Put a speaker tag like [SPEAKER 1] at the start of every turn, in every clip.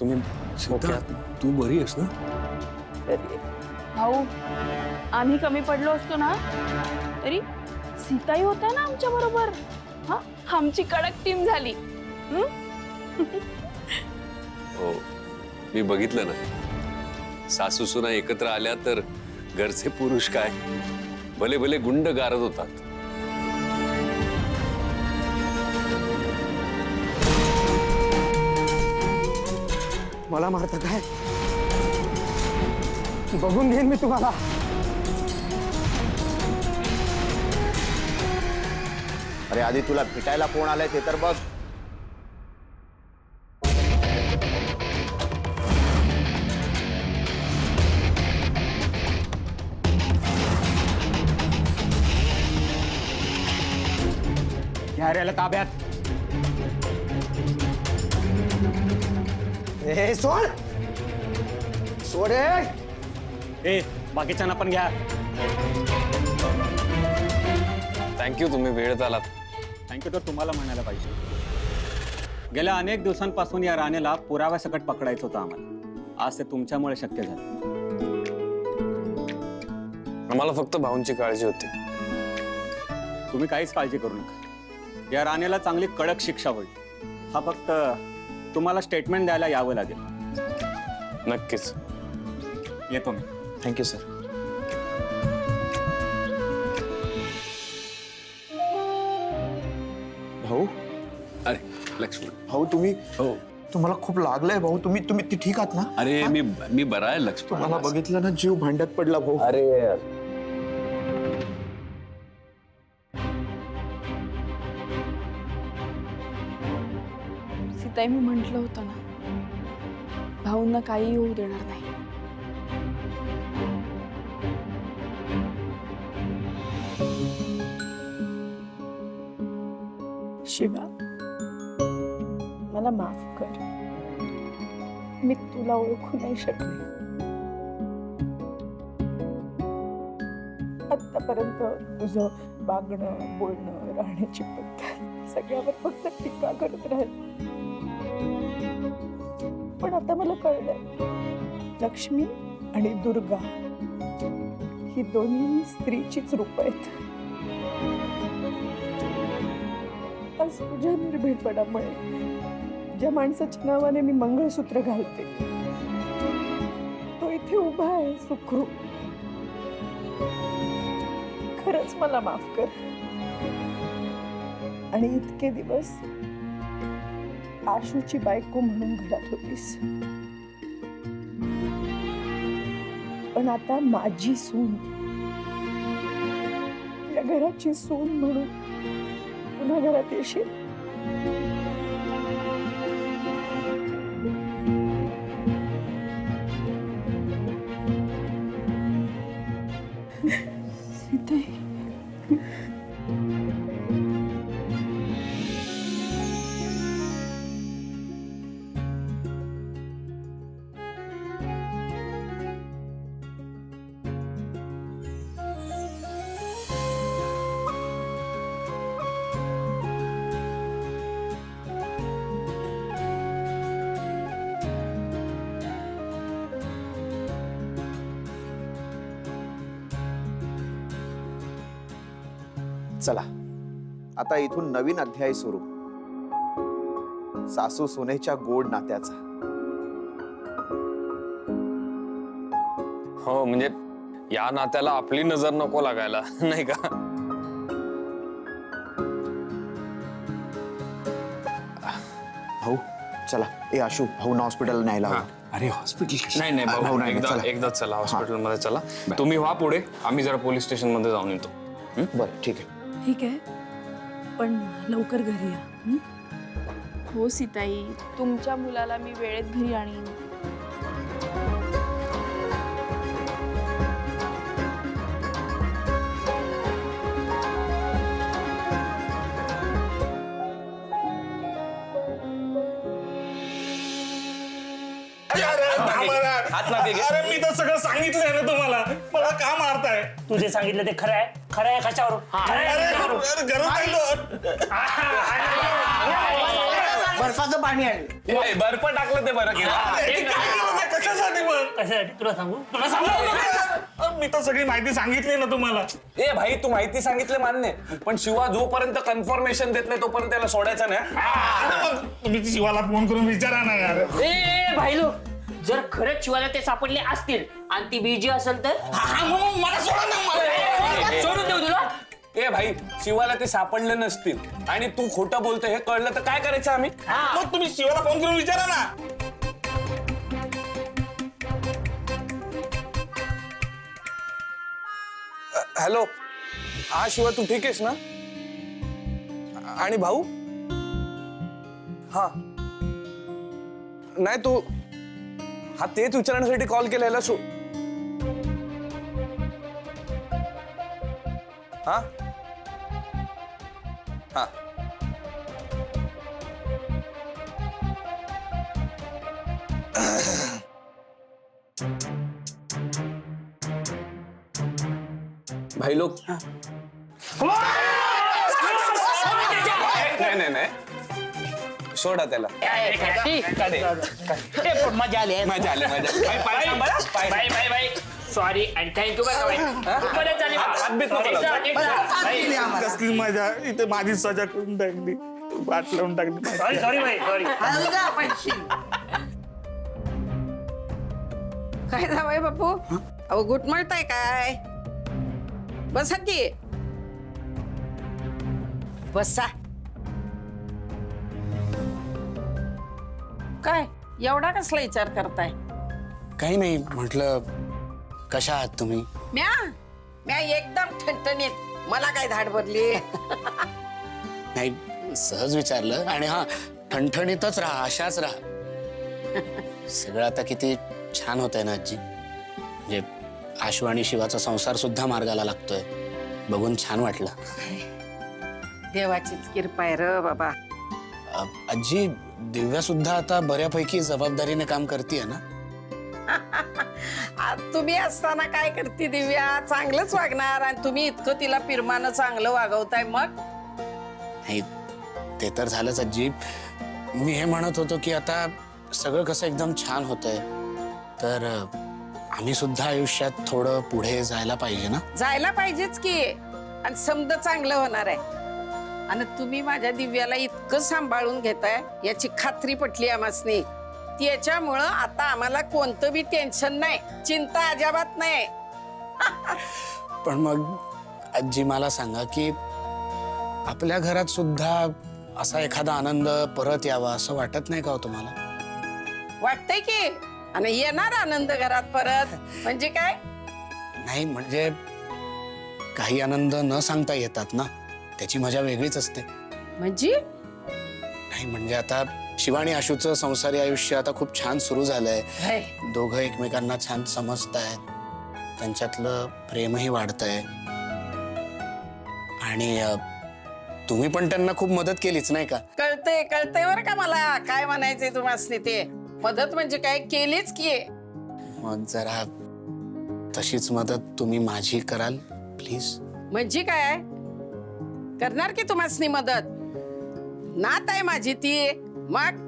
[SPEAKER 1] तुम्ही
[SPEAKER 2] सीता, तू बरी आहेस ना?
[SPEAKER 3] भाऊ आम्ही कमी पडलो असतो ना तरी सीताई होत्या ना आमच्या बरोबर. हा आमची कडक टीम झाली.
[SPEAKER 2] हो, मी बघितलं ना, सासू सुना एकत्र आल्या तर घरचे पुरुष काय भले भले गुंड गारत होतात.
[SPEAKER 4] मला मारता काय? बघून घेईन मी तुम्हाला.
[SPEAKER 5] अरे आधी तुला भेटायला कोण आलाय ते तर बघ.
[SPEAKER 4] घ्या रे ताब्यात. ए सोड सोड. ए बाकीच्यांना पण घ्या.
[SPEAKER 1] थँक्यू, तुम्ही वेळेत आलात.
[SPEAKER 4] थँक्यू तर तुम्हाला म्हणायला पाहिजे. गेल्या अनेक दिवसांपासून या राणेला पुराव्यासकट पकडायचं होतं आम्हाला. आज ते तुमच्यामुळे शक्य झालं.
[SPEAKER 1] आम्हाला फक्त भाऊंची काळजी होती.
[SPEAKER 4] तुम्ही काहीच काळजी करू नका. या राणेला चांगली कडक शिक्षा होईल. हा फक्त तुम्हाला स्टेटमेंट द्यायला यावं लागेल.
[SPEAKER 1] नक्कीच
[SPEAKER 4] येतो मी.
[SPEAKER 5] Thank you sir. भाऊ,
[SPEAKER 2] अरे लक्ष्मण,
[SPEAKER 5] भाऊ तुम्ही,
[SPEAKER 2] हो
[SPEAKER 5] तुम्हाला खूप लागलंय भाऊ. तुम्ही तुम्ही ठीक आहात ना?
[SPEAKER 2] अरे मी बरा आहे लक्ष्मण.
[SPEAKER 5] तुम्हाला बघितलं ना, जीव भांड्यात पडला भाऊ.
[SPEAKER 2] अरे
[SPEAKER 3] सीताई मी म्हंटल होतं ना भाऊंना काही होऊ देणार नाही. शिवा मला माफ कर. मी तुला ओळखू नाही शकले. आतापर्यंत तुझं वागणं बोलणं राहण्याची पद्धत सगळ्यावर फक्त टीका करत राहील. पण आता मला कळलं लक्ष्मी आणि दुर्गा ही दोन्ही स्त्रीचीच रूप आहेत. आज तुझ्या निर्भीडपणामुळे ज्या माणसाच्या नावाने मी मंगळसूत्र घालते तो इथे उभा आहे सुखरूप. खरंच मला माफ कर. आणि इतके दिवस आशूची बायको म्हणून घरात होतीस, पण आता माझी सून, या घराची सून म्हणून पुन्हा घरात येशील. सीताई,
[SPEAKER 5] चला आता इथून नवीन अध्याय सुरू. सासू सुनेच्या गोड नात्याचा.
[SPEAKER 1] हो, म्हणजे या नात्याला आपली नजर नको लागायला, नाही का?
[SPEAKER 5] भाऊ चला. ए आशू, भाऊना हॉस्पिटलला न्यायला हवं.
[SPEAKER 2] अरे हॉस्पिटल
[SPEAKER 1] नाही नाही
[SPEAKER 5] भाऊ,
[SPEAKER 1] भाऊ,
[SPEAKER 5] नाही, चला.
[SPEAKER 1] एकदाच चला हॉस्पिटलमध्ये. चला तुम्ही व्हा पुढे, आम्ही जरा पोलीस स्टेशन मध्ये जाऊन येतो.
[SPEAKER 5] बरं ठीक आहे.
[SPEAKER 6] ठीक आहे, पण लवकर घरी या.
[SPEAKER 3] हो सीताई, तुमच्या मुलाला मी वेळेत घरी आणीन.
[SPEAKER 7] अरे मी तर सगळं सांगितलंय ना तुम्हाला. मला का मारताय?
[SPEAKER 8] तुझे सांगितलं ते खरं आहे. खरं आहे कशावर?
[SPEAKER 7] अरे गरज नाही तो.
[SPEAKER 9] बर्फाचं पाणी आणलं.
[SPEAKER 1] ए, बर्फ टाकलं ते बरं केलं.
[SPEAKER 7] कशासाठी पण
[SPEAKER 8] कशासाठी तुला सांगू
[SPEAKER 7] मी तर सगळी माहिती सांगितली ना तुम्हाला.
[SPEAKER 1] ए भाई तू माहिती सांगितलं मान्य पण शिवा जोपर्यंत कन्फर्मेशन देत नाही तोपर्यंत त्याला सोडायचं नाही.
[SPEAKER 7] तुम्ही शिवाला फोन करून विचारा ना यार.
[SPEAKER 10] ए भाईलो, जर खरंच शिवाला ते सापडले असतील आणि ती बिजी असेल तर
[SPEAKER 7] मला सोडा ना मला.
[SPEAKER 10] सोडून देऊ तुला.
[SPEAKER 1] ए भाई शिवाला ते सापडले नसतील आणि तू खोटं बोलतोय हे कळलं तर काय करायचं आम्ही.
[SPEAKER 7] मग तुम्ही शिवाला फोन करून विचारा ना.
[SPEAKER 1] हॅलो हा शिवा तू ठीक आहेस ना आणि भाऊ हा नाही तू हा तेच विचारण्यासाठी कॉल केलेला हा हा भाई लोग नाही नाही सोडा त्याला
[SPEAKER 10] मजा आली
[SPEAKER 1] मजा आली मजा
[SPEAKER 10] सॉरी अँड थँक्यू बरं झाली
[SPEAKER 7] कसली मजा इथे माझी सजा करून टाकली वाट लावून टाकली.
[SPEAKER 8] सॉरी भाई सॉरी.
[SPEAKER 9] हलगा पडशील.
[SPEAKER 6] काय जावय बापू अहो घुटमळताय काय? बसा की बसा. काय एवढा कसला विचार करताय?
[SPEAKER 11] काही नाही म्हटलं कशा आहात तुम्ही?
[SPEAKER 6] म्या एकदम ठणठणीत. मला काय धाड भरली?
[SPEAKER 11] नाही सहज विचारलं आणि हा ठणठणीतच राहा अशाच राहा. सगळं आता किती छान होतंय ना आजी. म्हणजे आशू आणि शिवाचा संसार सुद्धा मार्गाला लागतोय बघून छान वाटलं.
[SPEAKER 6] देवाचीच कृपा आहे र बाबा.
[SPEAKER 11] आजी दिव्या सुद्धा आता बऱ्यापैकी जबाबदारीने काम करतीये ना?
[SPEAKER 6] तुम्ही असताना काय करते दिव्या? चांगलंच वागणार आणि तुम्ही इतकं तिला पिरमानं चांगलं वागवताय मग.
[SPEAKER 11] नाही ते तर झालंच आजी. मी हे म्हणत होतो की आता सगळं कसं एकदम छान होतंय तर आम्ही सुद्धा आयुष्यात थोडं पुढे जायला पाहिजे ना?
[SPEAKER 6] जायला पाहिजेच की आणि समद चांगलं होणार आहे. आणि तुम्ही माझ्या दिव्याला इतकं सांभाळून घेताय याची खात्री पटली आम्हासनी. त्याच्यामुळं आता आम्हाला कोणतं बी टेन्शन नाही, चिंता अजिबात नाही.
[SPEAKER 11] पण मग आजी मला सांगा की आपल्या घरात सुद्धा असा एखादा आनंद परत यावा असं वाटत नाही का हो तुम्हाला?
[SPEAKER 6] वाटतंय की आणि येणार आनंद घरात परत. म्हणजे काय?
[SPEAKER 11] नाही म्हणजे काही आनंद न सांगता येतात ना, त्याची मजा वेगळीच असते.
[SPEAKER 6] म्हणजे
[SPEAKER 11] नाही म्हणजे आता शिवा आणि आशूचं संसारी आयुष्य आता खूप छान सुरू झालंय. दोघं एकमेकांना छान समजतायत, त्यांच्यातलं प्रेमही वाढतंय आणि तुम्ही पण त्यांना खूप मदत केलीच नाही का?
[SPEAKER 6] कळतंय कळतंय बरं का मला काय म्हणायचंय तुम्हाला. ते मदत म्हणजे काय केलीच की.
[SPEAKER 11] मग जरा तशीच मदत तुम्ही माझी कराल प्लीज?
[SPEAKER 6] म्हणजे काय करणार की तुम्हाला मदत? नात आहे माझी ती मग.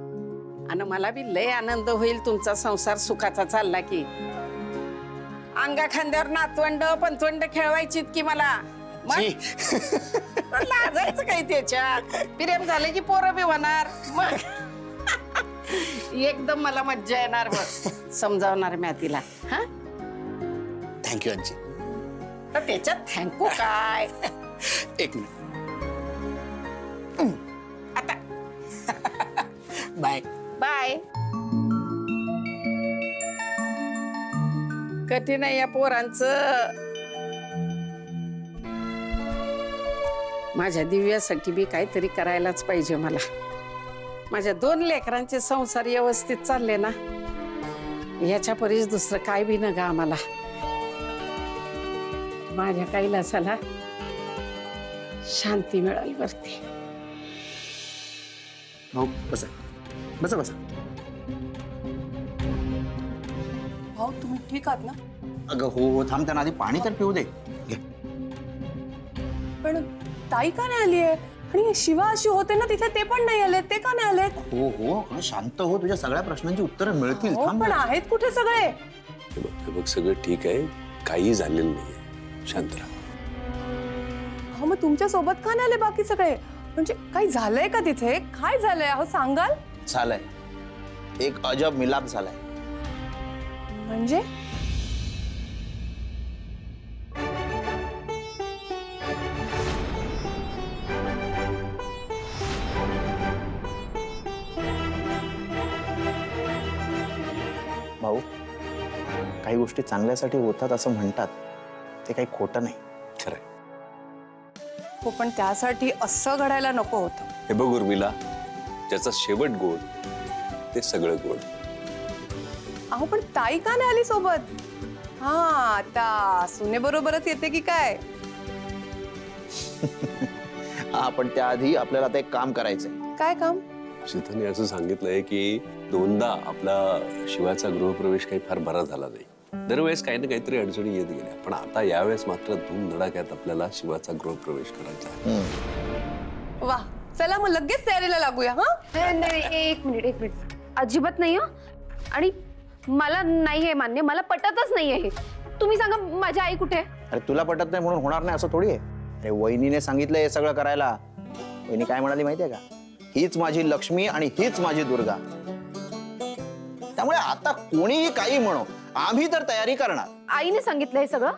[SPEAKER 6] आणि मला बी लय आनंद होईल तुमचा संसार सुखाचा चालला की. अंगा खांद्यावर नातवंड पंतवंड खेळवायची की मला. मग लाजायचं काही त्याच्यात? प्रेम झाले की पोरं बी होणार मग. एकदम मला मज्जा येणार बघ. समजावणार मी तिला. हा
[SPEAKER 11] थँक्यू आजी.
[SPEAKER 6] तर त्याच्यात थँक्यू काय?
[SPEAKER 11] एक मिनिट.
[SPEAKER 6] आता
[SPEAKER 11] बाय
[SPEAKER 6] बाय. कठीण आहे या पोरांचं. माझ्या दिव्यासाठी बी काहीतरी करायलाच पाहिजे मला. माझ्या 2 लेकरांचे संसार व्यवस्थित चालले ना, याच्या परीस दुसरं काय बी न गा आम्हाला. माझ्या कैलासाला शांती मिळाली वरती.
[SPEAKER 5] भाऊ बसा बसा बसा.
[SPEAKER 6] भाऊ तुम्ही ठीक आहात ना?
[SPEAKER 5] अगं हो थांब, त्यांना आधी पाणी तर पिऊ दे. घे.
[SPEAKER 6] पण ताई का नाही आली आहे?
[SPEAKER 3] आणि शिवा अशी होते ना तिथे, ते पण नाही आलेत. ते का नाही आलेत?
[SPEAKER 5] हो हो अगं, शांत हो, तुझ्या सगळ्या प्रश्नांची उत्तरं मिळतील.
[SPEAKER 3] हो,
[SPEAKER 5] थांब
[SPEAKER 3] पण
[SPEAKER 5] जरा.
[SPEAKER 3] आहेत कुठे सगळे?
[SPEAKER 2] हे बघ सगळं ठीक आहे, काही झालेलं नाहीये, शांत राहा.
[SPEAKER 3] हो, मग तुमच्या सोबत का नाही आले बाकी सगळे? म्हणजे काही झालंय का तिथे? काय झालंय अहो, सांगाल?
[SPEAKER 5] झालंय, एक अजब मिलाप झालाय.
[SPEAKER 3] म्हणजे
[SPEAKER 5] भाऊ, काही गोष्टी चांगल्यासाठी होतात असं म्हणतात, ते काही खोटं नाही.
[SPEAKER 2] खरंय.
[SPEAKER 3] हो, पण त्यासाठी असं घडायला नको होतं.
[SPEAKER 2] हे बघ उर्मिला, ज्याचा शेवट गोड ते सगळं गोड.
[SPEAKER 3] अहो, पण ताई का नाही आली सोबत? हा, आता सुने बरोबरच येते की काय?
[SPEAKER 5] हा, पण त्याआधी आपल्याला आता एक काम करायचंय.
[SPEAKER 3] काय काम?
[SPEAKER 2] शीतलने असं सांगितलंय की दोनदा आपला शिवाचा गृहप्रवेश काही फार बरा झाला नाही. दरवेळेस काही ना काहीतरी अडचणी येत गेल्या, पण आता यावेळेस मात्र धूमधडाक्यात आपल्याला शिवाचा गृहप्रवेश करायचा आहे.
[SPEAKER 3] वा, चला मग लगेच तयारीला लागूया. हा,
[SPEAKER 12] नाही, एक मिनिट. अजिबात नाही हं. आणि मला नाही हे मान्य, मला पटतच नाहीये हे. तुम्ही सांगा माझी आई कुठे आहे?
[SPEAKER 5] अरे तुला पटत नाही म्हणून होणार नाही असं थोडी आहे. अरे वहिनीने सांगितलं हे सगळं करायला. वहिनी काय म्हणाली माहितीये का? हीच माझी लक्ष्मी आणि हीच माझी दुर्गा. त्यामुळे आता कोणीही काही म्हणो, आम्ही तर तयारी करणार.
[SPEAKER 12] आईने सांगितलं हे सगळं?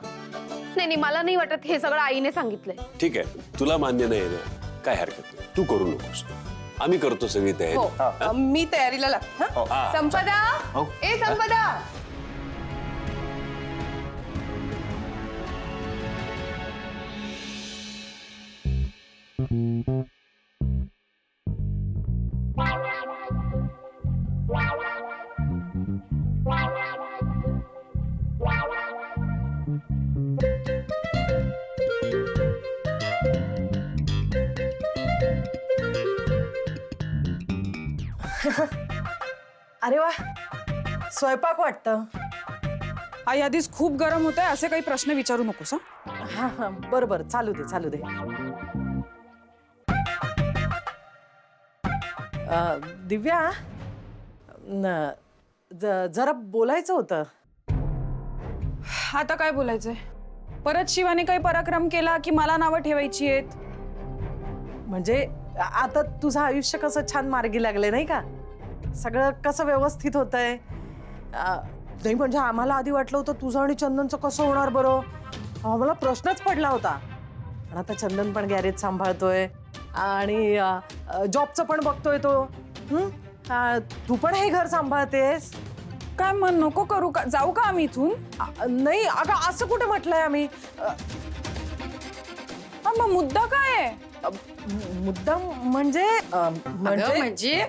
[SPEAKER 12] नाही, मला नाही वाटत हे सगळं आईने सांगितलंय.
[SPEAKER 2] ठीक आहे, तुला मान्य नाही ना, काय हरकत नाही, तू करू नकोस, आम्ही करतो सगळी तयारी.
[SPEAKER 3] हो, मी तयारीला लागते.
[SPEAKER 2] हा.
[SPEAKER 3] संपदा,
[SPEAKER 5] हो.
[SPEAKER 3] ए संपदा.
[SPEAKER 9] अरे वा, स्वयंपाक वाटतं.
[SPEAKER 13] आई आधीच खूप गरम होत आहे, असे काही प्रश्न विचारू नकोस.
[SPEAKER 9] हा हा, बरोबर, चालू दे चालू दे. दिव्या, जरा बोलायचं होतं.
[SPEAKER 13] आता काय बोलायचंय? परत शिवाने काही पराक्रम केला की मला नावं ठेवायची आहेत?
[SPEAKER 9] म्हणजे आता तुझं आयुष्य कसं छान मार्गी लागले नाही का? सगळं कसं व्यवस्थित होतंय. नाही म्हणजे आम्हाला आधी वाटलं होतं तुझं आणि चंदनचं कसं होणार बरं. आम्हाला प्रश्नच पडला होता. पण आता चंदन पण गॅरेज सांभाळतोय आणि जॉबचं पण बघतोय तो. तू पण हे घर सांभाळतेस.
[SPEAKER 13] काय मन नको करू का? जाऊ का आम्ही इथून?
[SPEAKER 9] नाही अगं, असं कुठे म्हटलंय आम्ही.
[SPEAKER 13] मग मुद्दा काय आहे?
[SPEAKER 9] मुद्दा म्हणजे
[SPEAKER 6] म्हणजे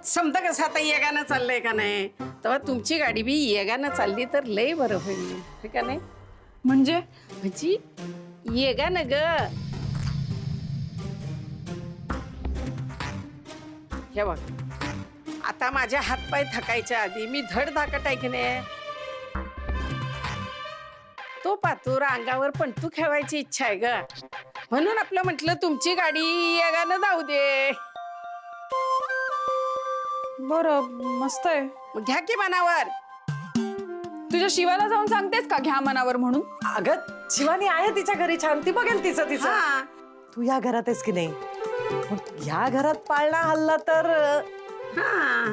[SPEAKER 6] समजा कसं आता येगानं चाललंय का नाही, तेव्हा तुमची गाडी बी येगानं चालली तर लय बरं होईल, हे का नाही?
[SPEAKER 13] म्हणजे
[SPEAKER 6] येगानं ग. हे बघ, आता माझ्या हातपाय थकायच्या आधी मी धड धाकट आहे की नाही, तो पातूर अंगावर पण तू खेळायची इच्छा आहे ग. म्हणून आपलं म्हटलं तुमची गाडी येगानं जाऊ दे.
[SPEAKER 13] बरं, मस्त आहे.
[SPEAKER 6] मग घ्या की मनावर.
[SPEAKER 13] तुझ्या शिवाला जाऊन सांगतेस का घ्या मनावर म्हणून?
[SPEAKER 9] अगं, शिवानी आहे तिच्या घरी छान, ती बघेल तिचं तिचं.
[SPEAKER 6] हा.
[SPEAKER 9] तू या घरात आहेस की नाही, मग या घरात पाळणा हल्ला तर
[SPEAKER 6] हा.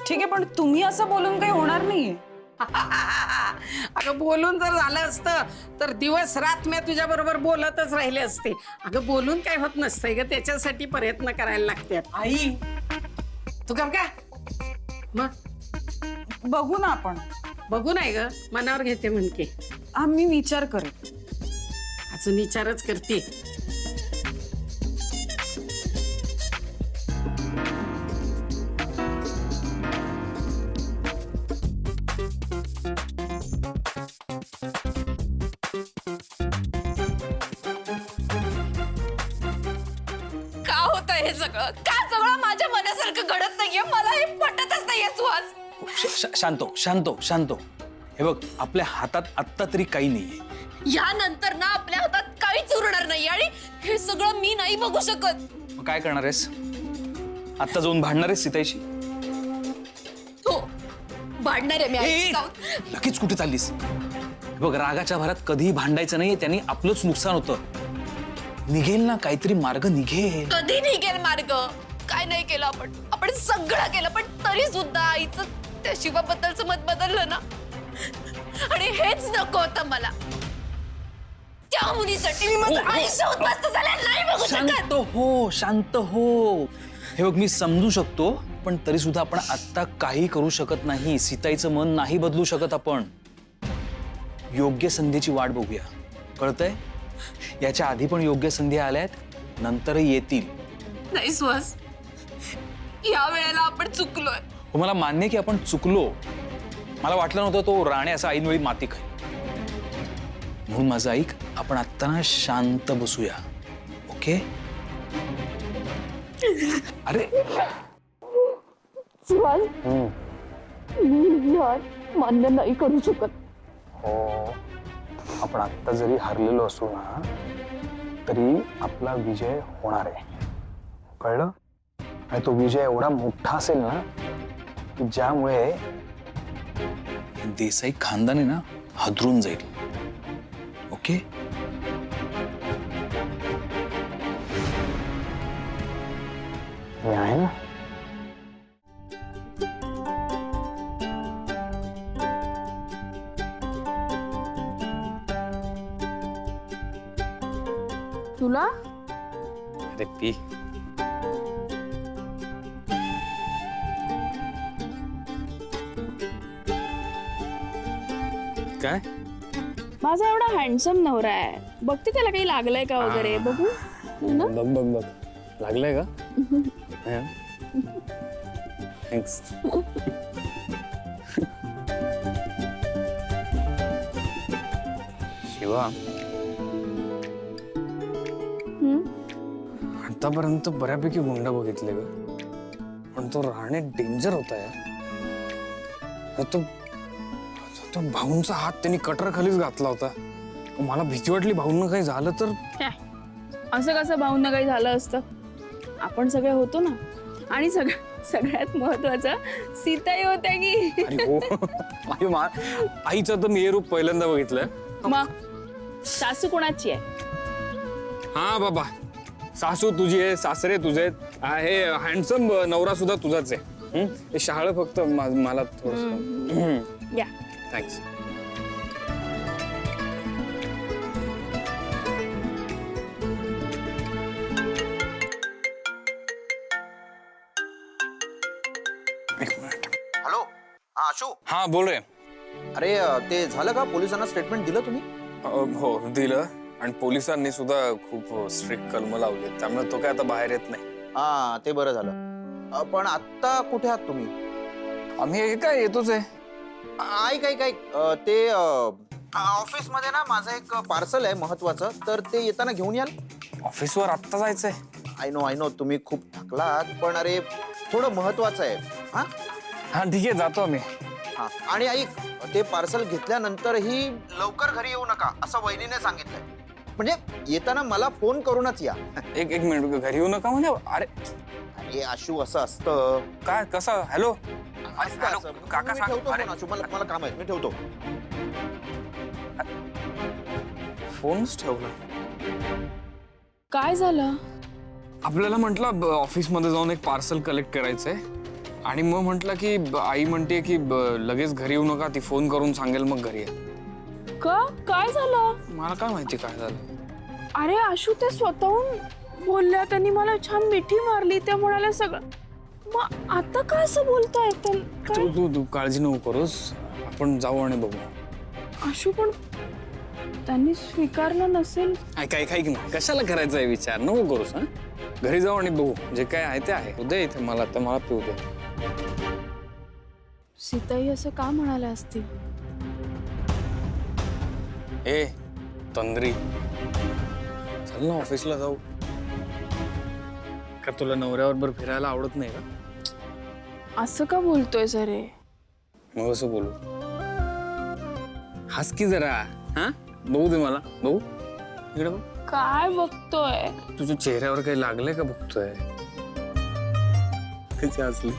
[SPEAKER 13] ठीक आहे, पण तुम्ही असं बोलून काही होणार नाहीये.
[SPEAKER 6] अगं, बोलून जर झालं असतं तर दिवस रात मी तुझ्या बरोबर बोलतच राहिले असते. अगं, बोलून काय होत नसतंय ग, त्याच्यासाठी प्रयत्न करायला लागतात.
[SPEAKER 9] आई
[SPEAKER 6] तू का मग
[SPEAKER 13] बघू ना आपण.
[SPEAKER 6] बघू नाही ग, मनावर घेते म्हणके.
[SPEAKER 13] आम्ही विचार करू.
[SPEAKER 6] अजून विचारच करते.
[SPEAKER 3] का होतं हे सगळं? का सगळं माझ्या मनासारखं घडत नाहीये? मला हे पटतच नाहीये सुहास.
[SPEAKER 1] शांतो शांतो शांतो. हे बघ, आपल्या हातात आत्ता तरी काही नाहीये.
[SPEAKER 12] यानंतर ना आपल्या हातात काहीच उरणार नाही आणि हे सगळं मी नाही बघू शकत.
[SPEAKER 1] मग काय करणार आहेस? आत्ता जाऊन भांडणार आहेस सीताईशी?
[SPEAKER 12] हो, भांडणार आहे मी आईशी
[SPEAKER 1] ए,
[SPEAKER 12] जाऊन.
[SPEAKER 1] लगेच कुठे चाललीस? हे बघ, रागाच्या भरात कधीही भांडायचं नाही, त्यांनी आपलंच नुकसान होतं. निघेल ना, काहीतरी मार्ग निघेल.
[SPEAKER 12] कधी निघेल मार्ग? काय नाही केलं आपण सगळं केलं, पण तरी सुद्धा आईचं त्या शिवाबद्दलचं मत बदललं ना. आणि हेच नको होतं मला. त्या मुलीसाठी मी माझं आयुष्य उद्ध्वस्त झालं नाही बघू शकत.
[SPEAKER 1] शांत हो, शांत हो. हे बघ, मी समजू शकतो, पण तरी सुद्धा आपण आत्ता काही करू शकत नाही. सीताईचं मन नाही बदलू शकत आपण. योग्य संधीची वाट बघूया, कळतंय? याच्या आधी पण योग्य संधी आल्यात, नंतरही येतील.
[SPEAKER 12] नाही सुहास, या वेळेला आपण चुकलोय.
[SPEAKER 1] हो, मला मान्य आहे की आपण चुकलो. मला वाटलं नव्हतं तो राणे असा ऐनवेळी माती खाईल. म्हणून माझं ऐक, आपण आत्ता ना शांत बसूया, ओके? अरे
[SPEAKER 3] सुहास, मी मान्य नाही करू शकत.
[SPEAKER 7] हो, आपण आत्ता जरी हरलेलो असू ना तरी आपला विजय होणार आहे, कळलं? आणि तो विजय एवढा मोठा असेल ना की ज्यामुळे
[SPEAKER 1] देसाई खानदान आहे ना हादरून जाईल, ओके?
[SPEAKER 7] मी आहे ना.
[SPEAKER 3] तुला
[SPEAKER 1] अरे पी. काय?
[SPEAKER 3] माझा एवढा हँडसम नवरा आहे, बघते त्याला काही लागलंय का वगैरे, बघू ना.
[SPEAKER 7] बघ बघ बघ, लागलंय का? थँक्स. शिवा, आतापर्यंत बऱ्यापैकी गुंड बघितले ग, पण तो राणे डेंजर होता यार. तो भाऊंचा हात त्यांनी कटर खालीच घातला होता. मला भीती वाटली भाऊंना काही झालं तर.
[SPEAKER 3] असं कसं भाऊंना काही झालं असतं? आपण सगळे होतो ना. आणि सगळ्यात महत्वाचं सीताई होत्या की.
[SPEAKER 7] अरे हो, आईचं तर मी हे रूप पहिल्यांदा बघितलंय.
[SPEAKER 3] मग सासू कोणाची आहे?
[SPEAKER 7] हा बाबा, सासू तुझी आहे, सासरे तुझे आहेत, हे हँडसम नवरा सुद्धा तुझाच आहे. हे शहाळ फक्त मला थोडं.
[SPEAKER 3] या
[SPEAKER 7] थँक्स.
[SPEAKER 5] हॅलो, हा आशू.
[SPEAKER 7] हा बोल रे.
[SPEAKER 5] अरे ते झालं का? पोलिसांना स्टेटमेंट दिलं तुम्ही?
[SPEAKER 7] हो दिलं, आणि पोलिसांनी सुद्धा खूप स्ट्रिक्ट कलम लावले, त्यामुळे तो काय आता बाहेर येत नाही.
[SPEAKER 5] हा, ते बरं झालं. पण आत्ता कुठे आहात तुम्ही?
[SPEAKER 7] आम्ही काय येतोच आहे.
[SPEAKER 5] ऐक ते ऑफिस मध्ये ना माझं एक पार्सल आहे महत्वाचं, तर ते येताना घेऊन याल?
[SPEAKER 7] ऑफिसवर आत्ता जायचंय.
[SPEAKER 5] आय नो तुम्ही खूप थकलात, पण अरे थोडं महत्वाचं आहे. हा
[SPEAKER 7] हा ठीक आहे, जातो आम्ही.
[SPEAKER 5] हा, आणि ऐक, ते पार्सल घेतल्यानंतरही लवकर घरी येऊ नका असं वहिनीने सांगितलंय. म्हणजे येताना मला फोन करूनच या.
[SPEAKER 7] एक मिनिट, घरी येऊ नका म्हणजे? अरे
[SPEAKER 5] अरे आशू, असं असतं
[SPEAKER 7] काय? कसं? हॅलो
[SPEAKER 5] असतं.
[SPEAKER 7] काका
[SPEAKER 5] मी
[SPEAKER 7] सांग.
[SPEAKER 5] ठेवतो
[SPEAKER 7] अरे,
[SPEAKER 5] फोन आशू, मला काम आहे, मी ठेवतो.
[SPEAKER 7] फोनच ठेवला.
[SPEAKER 3] काय झालं?
[SPEAKER 7] आपल्याला म्हटलं ऑफिसमध्ये जाऊन एक पार्सल कलेक्ट करायचंय, आणि मग म्हटलं की आई म्हणते की लगेच घरी येऊ नका, ती फोन करून सांगेल मग घरी या.
[SPEAKER 3] का? काय झालं?
[SPEAKER 7] मला काय माहिती काय झालं.
[SPEAKER 3] अरे आशू, ते स्वतःहून बोलल्या, त्यांनी मला छान मिठी मारली, त्या म्हणाल्या सगळं. मग आता काय असं बोलताय?
[SPEAKER 7] तू काळजी नको करूस, आपण जाऊ आणि बघू.
[SPEAKER 3] आशू, पण त्यांनी स्वीकारलं नसेल.
[SPEAKER 7] ऐक ना, कशाला करायचा आहे विचार? नको करूस. हा, घरी जाऊ आणि बघू, जे काय आहे ते आहे. उद्या इथे मला पिऊ दे.
[SPEAKER 3] सीताई असं का म्हणाल्या असतील?
[SPEAKER 7] ए तंद्री, चल ना ऑफिसला जाऊ. का तुला नवऱ्याबरोबर फिरायला आवडत नाही का?
[SPEAKER 3] असं का बोलतोय सरे?
[SPEAKER 7] मग असं बोलू. हस की जरा. हा बघू दे मला, बघू इकडे बघ.
[SPEAKER 3] काय बघतोय?
[SPEAKER 7] तुझ्या चेहऱ्यावर काही लागलंय का बघतोय. कशी हसली.